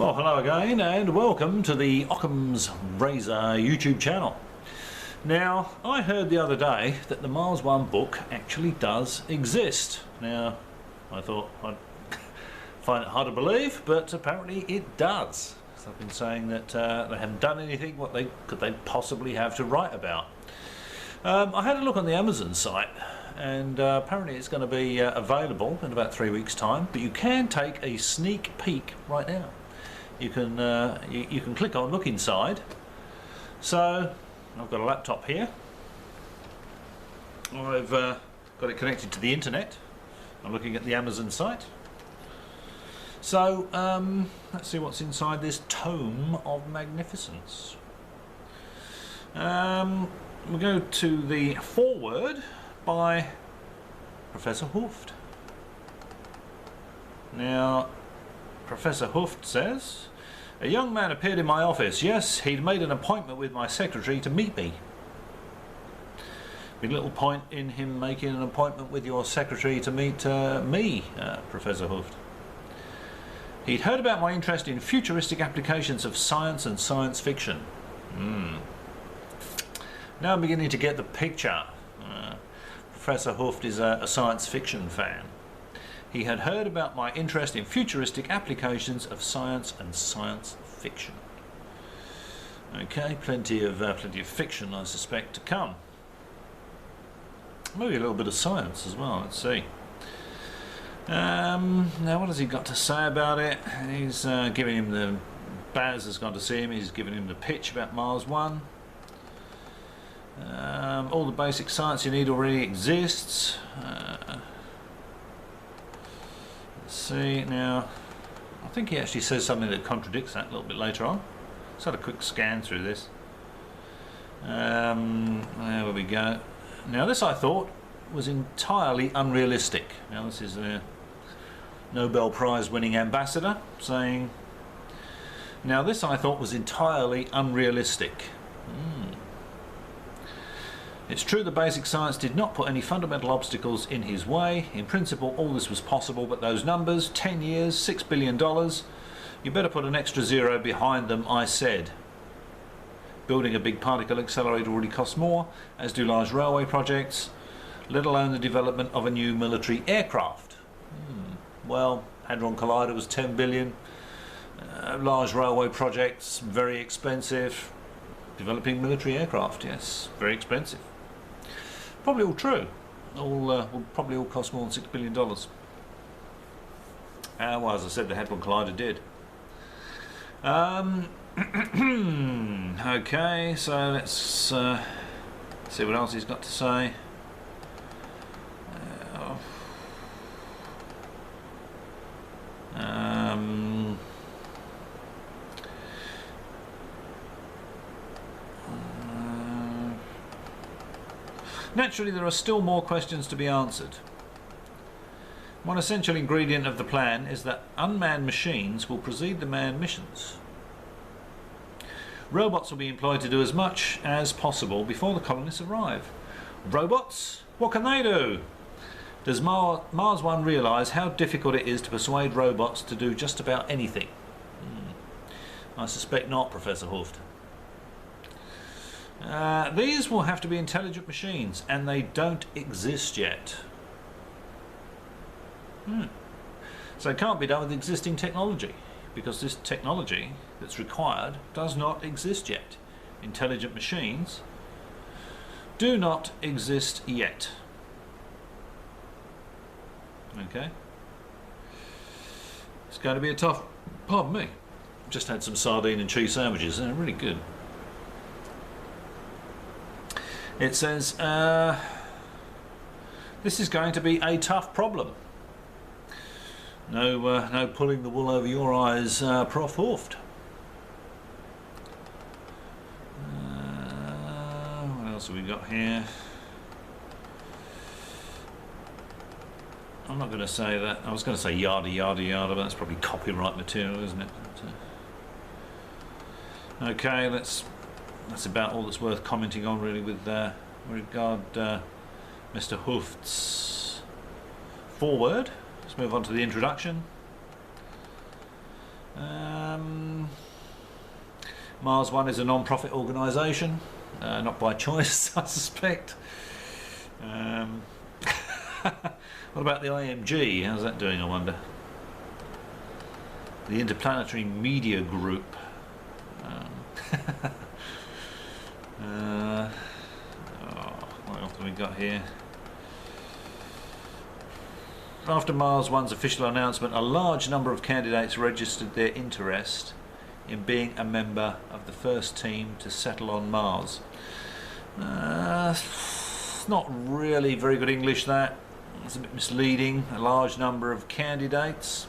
Well, hello again and welcome to the Wakey-wakey Razor YouTube channel. Now, I heard the other day that the Mars One book actually does exist. Now, I thought I'd find it hard to believe, but apparently it does. So I've been saying that they haven't done anything. What could they possibly have to write about? I had a look on the Amazon site, and apparently it's going to be available in about 3 weeks' time. But you can take a sneak peek right now. You can you can click on look inside. So I've got a laptop here. I've got it connected to the internet. I'm looking at the Amazon site. So let's see what's inside this tome of magnificence. We'll go to the foreword by Professor Hooft. Now, Professor Hooft says, "A young man appeared in my office. Yes, he'd made an appointment with my secretary to meet me." Big little point in him making an appointment with your secretary to meet me, Professor Hooft. He'd heard about my interest in futuristic applications of science and science fiction. Now I'm beginning to get the picture. Professor Hooft is a science fiction fan. He had heard about my interest in futuristic applications of science and science fiction. Okay, plenty of fiction, I suspect, to come. Maybe a little bit of science as well. Let's see. Now, what has he got to say about it? He's giving him the... Baz has gone to see him. He's giving him the pitch about Mars One. All the basic science you need already exists. Let's see now. I think he actually says something that contradicts that a little bit later on. Let's have a quick scan through this. There we go. Now, this I thought was entirely unrealistic. Now, this is a Nobel Prize winning ambassador saying, now this I thought was entirely unrealistic. It's true the basic science did not put any fundamental obstacles in his way. In principle, all this was possible, but those numbers, 10 years, $6 billion, you better put an extra zero behind them, I said. Building a big particle accelerator already costs more, as do large railway projects, let alone the development of a new military aircraft. Well, Hadron Collider was 10 billion. Large railway projects, very expensive. Developing military aircraft, yes, very expensive. Probably all true. Will probably all cost more than $6 billion. Well, as I said, the Hadron Collider did. Okay, so let's see what else he's got to say. Naturally, there are still more questions to be answered. One essential ingredient of the plan is that unmanned machines will precede the manned missions. Robots will be employed to do as much as possible before the colonists arrive. Robots? What can they do? Does Mars One realise how difficult it is to persuade robots to do just about anything? I suspect not, Professor Hooft. These will have to be intelligent machines, and they don't exist yet. So it can't be done with existing technology, because this technology that's required does not exist yet. Intelligent machines do not exist yet. Okay. It's going to be a tough... Pardon me. Just had some sardine and cheese sandwiches, and they're really good. It says, this is going to be a tough problem. No pulling the wool over your eyes, Prof. Hooft. What else have we got here? I'm not going to say that. I was going to say yada yada yada, but that's probably copyright material, isn't it? Okay, that's about all that's worth commenting on, really, with regard Mr. Hooft's foreword. Let's move on to the introduction. Mars One is a non-profit organisation, not by choice, I suspect. What about the IMG? How's that doing, I wonder? The Interplanetary Media Group. What else have we got here? After Mars One's official announcement, a large number of candidates registered their interest in being a member of the first team to settle on Mars. It's not really very good English, that. It's a bit misleading. A large number of candidates.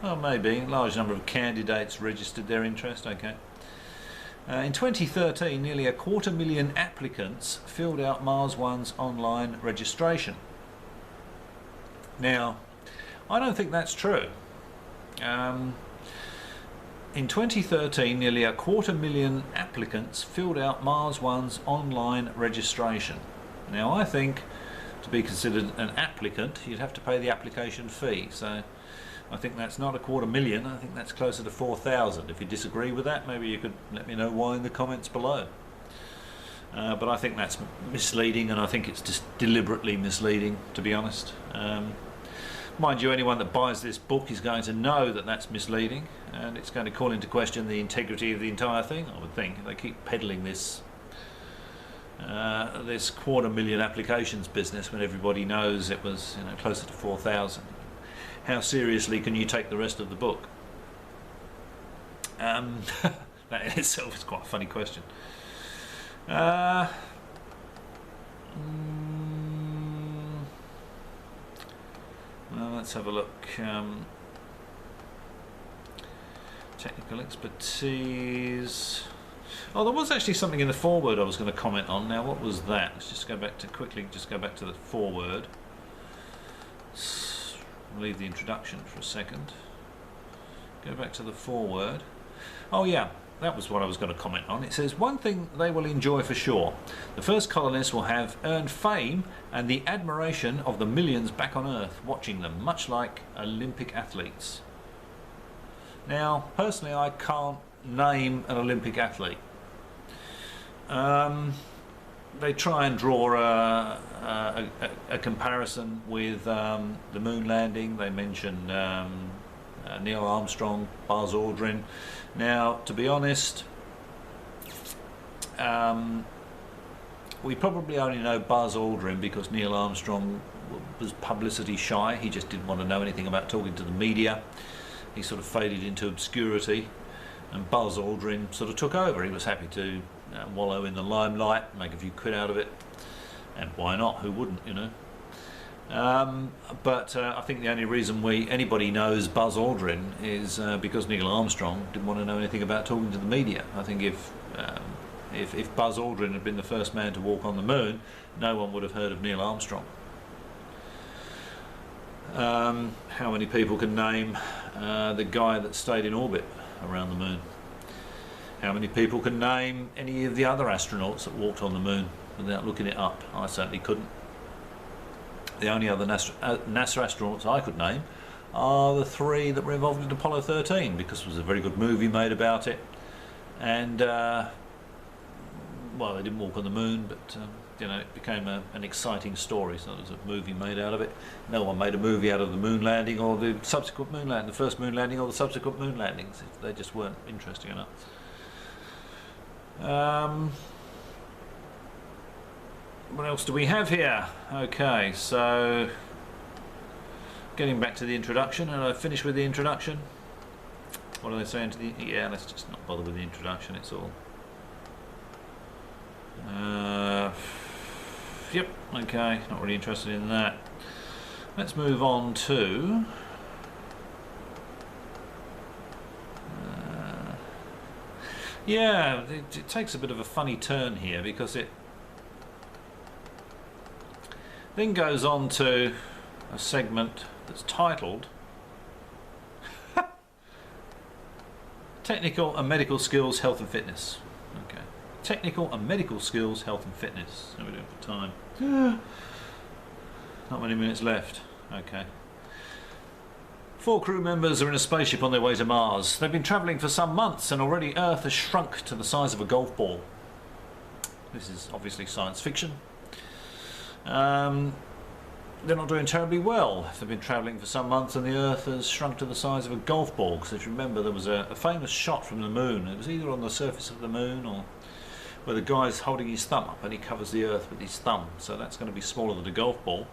Well, maybe. A large number of candidates registered their interest, okay. In 2013, nearly 250,000 applicants filled out Mars One's online registration. Now, I don't think that's true. In 2013, nearly 250,000 applicants filled out Mars One's online registration. Now, I think to be considered an applicant, you'd have to pay the application fee. So I think that's not 250,000, I think that's closer to 4,000. If you disagree with that, maybe you could let me know why in the comments below. But I think that's misleading, and I think it's just deliberately misleading, to be honest. Mind you, anyone that buys this book is going to know that that's misleading, and it's going to call into question the integrity of the entire thing, I would think. They keep peddling this this 250,000 applications business when everybody knows it was, closer to 4,000. How seriously can you take the rest of the book? That in itself is quite a funny question. Well, let's have a look. Technical expertise. Oh, there was actually something in the foreword I was going to comment on. Now, what was that? Let's just go back to the foreword. Leave the introduction for a second. Go back to the foreword. Oh yeah, that was what I was going to comment on. It says, one thing they will enjoy for sure. The first colonists will have earned fame and the admiration of the millions back on Earth watching them, much like Olympic athletes. Now, personally, I can't name an Olympic athlete. They try and draw a comparison with the moon landing. They mention Neil Armstrong, Buzz Aldrin. Now, to be honest, we probably only know Buzz Aldrin because Neil Armstrong was publicity shy. He just didn't want to know anything about talking to the media. He sort of faded into obscurity, and Buzz Aldrin sort of took over. He was happy to wallow in the limelight, make a few quid out of it, and why not? Who wouldn't, But I think the only reason anybody knows Buzz Aldrin is because Neil Armstrong didn't want to know anything about talking to the media. I think if Buzz Aldrin had been the first man to walk on the moon, no one would have heard of Neil Armstrong. How many people can name the guy that stayed in orbit around the moon? How many people can name any of the other astronauts that walked on the moon without looking it up? I certainly couldn't. The only other NASA astronauts I could name are the 3 that were involved in Apollo 13, because there was a very good movie made about it. And, well, they didn't walk on the moon, but, it became an exciting story, so there was a movie made out of it. No one made a movie out of the moon landing or the subsequent moon landing, the first moon landing or the subsequent moon landings. They just weren't interesting enough. What else do we have here? Okay, so getting back to the introduction, and I finish with the introduction. What are they saying to the? Yeah, let's just not bother with the introduction. It's all. Yep. Okay, not really interested in that. Let's move on to. Yeah, it takes a bit of a funny turn here, because it then goes on to a segment that's titled Technical and Medical Skills, Health and Fitness. Okay. Technical and Medical Skills, Health and Fitness. How are we doing for time? Not many minutes left. Okay. 4 crew members are in a spaceship on their way to Mars. They've been travelling for some months and already Earth has shrunk to the size of a golf ball. This is obviously science fiction. They're not doing terribly well. They've been travelling for some months and the Earth has shrunk to the size of a golf ball. Because if you remember, there was a famous shot from the moon. It was either on the surface of the moon or where the guy's holding his thumb up and he covers the Earth with his thumb. So that's going to be smaller than a golf ball.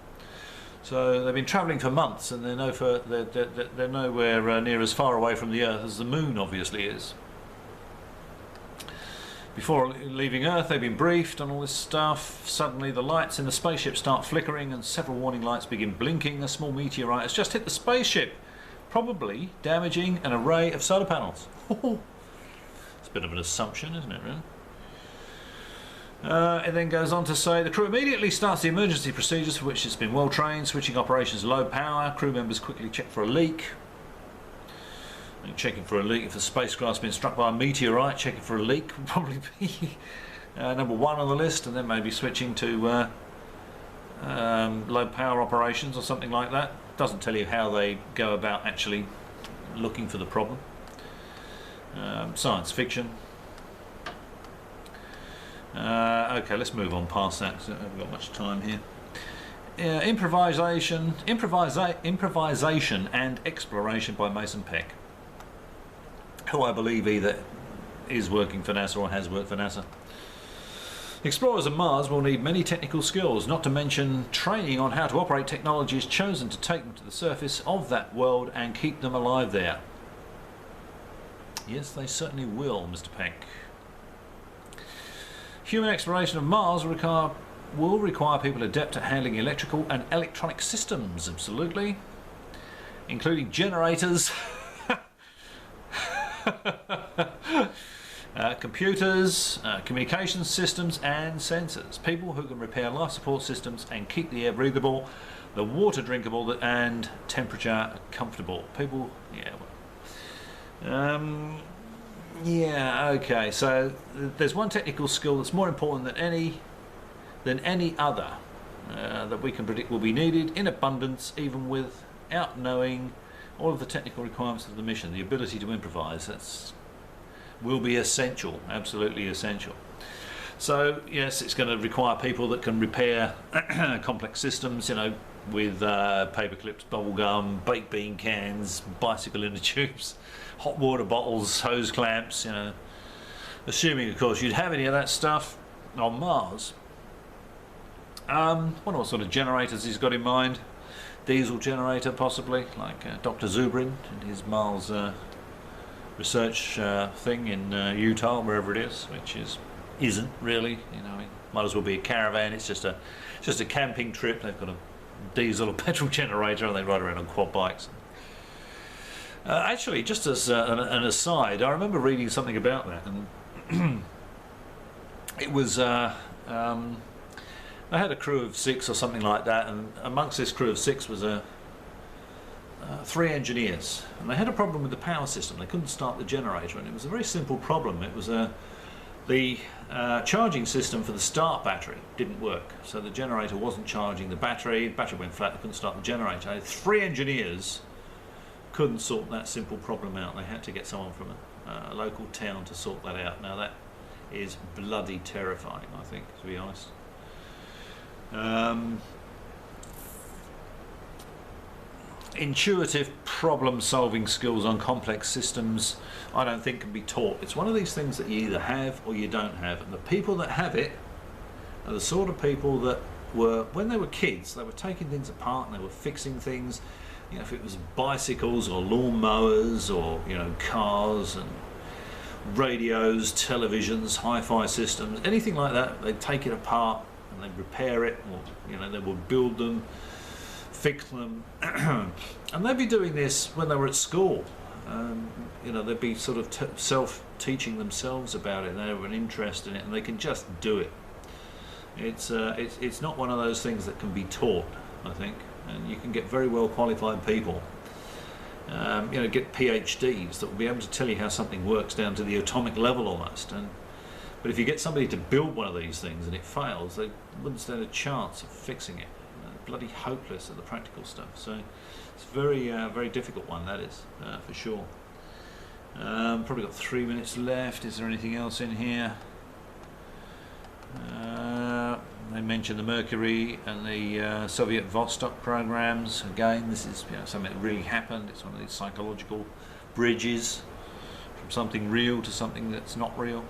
So they've been travelling for months and they're nowhere near as far away from the Earth as the moon obviously is. Before leaving Earth, they've been briefed on all this stuff. Suddenly the lights in the spaceship start flickering and several warning lights begin blinking. A small meteorite has just hit the spaceship, probably damaging an array of solar panels. It's a bit of an assumption, isn't it, really? It then goes on to say the crew immediately starts the emergency procedures for which it's been well trained, switching operations to low power. Crew members quickly check for a leak. Checking for a leak if the spacecraft's been struck by a meteorite. Checking for a leak would probably be number 1 on the list, and then maybe switching to low power operations or something like that. Doesn't tell you how they go about actually looking for the problem. Science fiction. Okay, let's move on past that because I haven't got much time here. Improvisation and exploration by Mason Peck, who I believe either is working for NASA or has worked for NASA. Explorers of Mars will need many technical skills, not to mention training on how to operate technologies chosen to take them to the surface of that world and keep them alive there. Yes, they certainly will, Mr. Peck. Human exploration of Mars will require people adept at handling electrical and electronic systems, absolutely, including generators, computers, communication systems and sensors. People who can repair life support systems and keep the air breathable, the water drinkable and temperature comfortable. People, yeah, okay, so there's one technical skill that's more important than any other that we can predict will be needed in abundance, even without knowing all of the technical requirements of the mission. The ability to improvise, will be essential, absolutely essential. So yes, it's going to require people that can repair complex systems, with paper clips, bubble gum, baked bean cans, bicycle inner tubes, hot water bottles, hose clamps, assuming of course you'd have any of that stuff on Mars. Wonder what sort of generators he's got in mind. Diesel generator possibly, like Dr. Zubrin and his Mars research thing in Utah, wherever it is, which isn't really, it might as well be a caravan. It's just a camping trip. They've got a diesel or petrol generator and they ride around on quad bikes. Actually, just as an aside, I remember reading something about that, and it was they had a crew of 6 or something like that, and amongst this crew of 6 was 3 engineers, and they had a problem with the power system. They couldn't start the generator, and it was a very simple problem. It was the charging system for the start battery didn't work, so the generator wasn't charging the battery. The battery went flat. They couldn't start the generator. 3 engineers couldn't sort that simple problem out. They had to get someone from a local town to sort that out. Now that is bloody terrifying, I think, to be honest. Intuitive problem-solving skills on complex systems, I don't think can be taught. It's one of these things that you either have or you don't have, and the people that have it are the sort of people that were, when they were kids, they were taking things apart and they were fixing things. If it was bicycles or lawn mowers or cars and radios, televisions, hi-fi systems, anything like that, they'd take it apart and they'd repair it, or they would build them, fix them, and they'd be doing this when they were at school. They'd be sort of self-teaching themselves about it. They have an interest in it, and they can just do it. It's not one of those things that can be taught, I think, and you can get very well qualified people. Get PhDs that will be able to tell you how something works down to the atomic level almost. But if you get somebody to build one of these things and it fails, they wouldn't stand a chance of fixing it. bloody hopeless at the practical stuff. So it's very very difficult one, that is, for sure. Probably got 3 minutes left. Is there anything else in here? They mentioned the Mercury and the Soviet Vostok programs. Again, this is, you know, something that really happened. It's one of these psychological bridges from something real to something that's not real.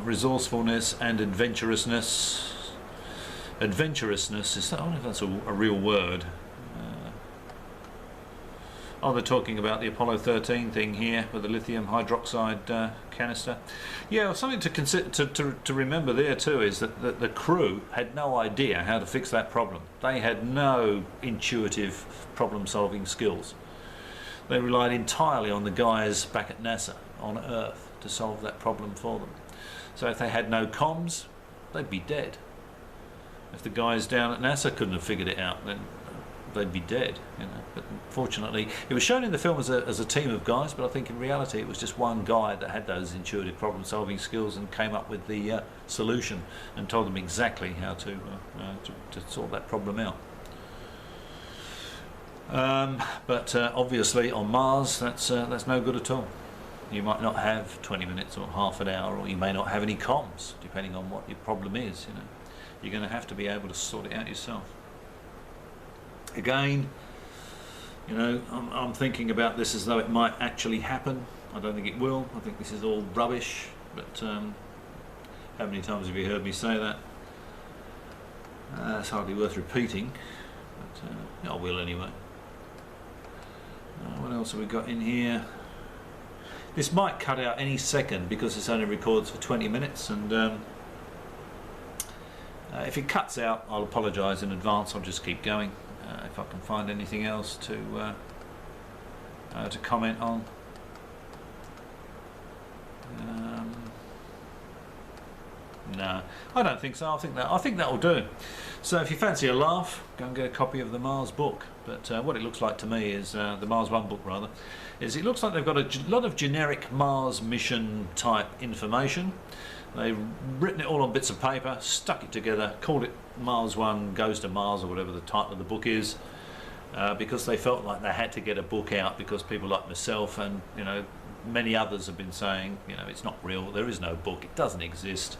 Resourcefulness and adventurousness. Adventurousness is, I don't know if that's a real word. Oh, they're talking about the Apollo 13 thing here with the lithium hydroxide canister. Yeah, well, something to consider, to remember there too, is that the crew had no idea how to fix that problem. They had no intuitive problem-solving skills. They relied entirely on the guys back at NASA on Earth to solve that problem for them. So if they had no comms, they'd be dead. If the guys down at NASA couldn't have figured it out, then they'd be dead, you know. But fortunately, it was shown in the film as a team of guys, but I think in reality it was just one guy that had those intuitive problem-solving skills and came up with the solution and told them exactly how to sort that problem out. But obviously on Mars, that's no good at all. You might not have 20 minutes or half an hour, or you may not have any comms, depending on what your problem is. You know, you're going to have to be able to sort it out yourself. Again, you know, I'm thinking about this as though it might actually happen. I don't think it will. I think this is all rubbish. But how many times have you heard me say that? It's hardly worth repeating. But I will anyway. What else have we got in here? This might cut out any second because this only records for 20 minutes, and if it cuts out, I'll apologise in advance. I'll just keep going. If I can find anything else to comment on. No, I don't think so. I think that'll do. So if you fancy a laugh, go and get a copy of the Mars book. But what it looks like to me is the Mars 1 book, rather, is it looks like they've got a lot of generic Mars mission type information. They've written it all on bits of paper, stuck it together, called it Mars 1 Goes to Mars, or whatever the title of the book is, because they felt like they had to get a book out, because people like myself and, you know, many others have been saying, you know, it's not real, there is no book, it doesn't exist.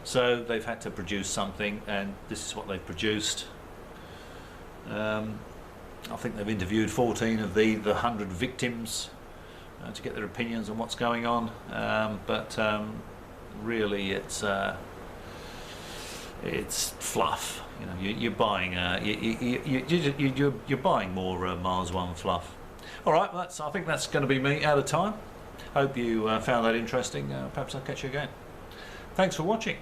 So they've had to produce something, and this is what they've produced. I think they've interviewed 14 of the 100 victims to get their opinions on what's going on, but really it's fluff. You know, you're buying you're buying more Mars 1 fluff. All right, well, I think that's going to be me out of time. Hope you found that interesting. Perhaps I'll catch you again. Thanks for watching.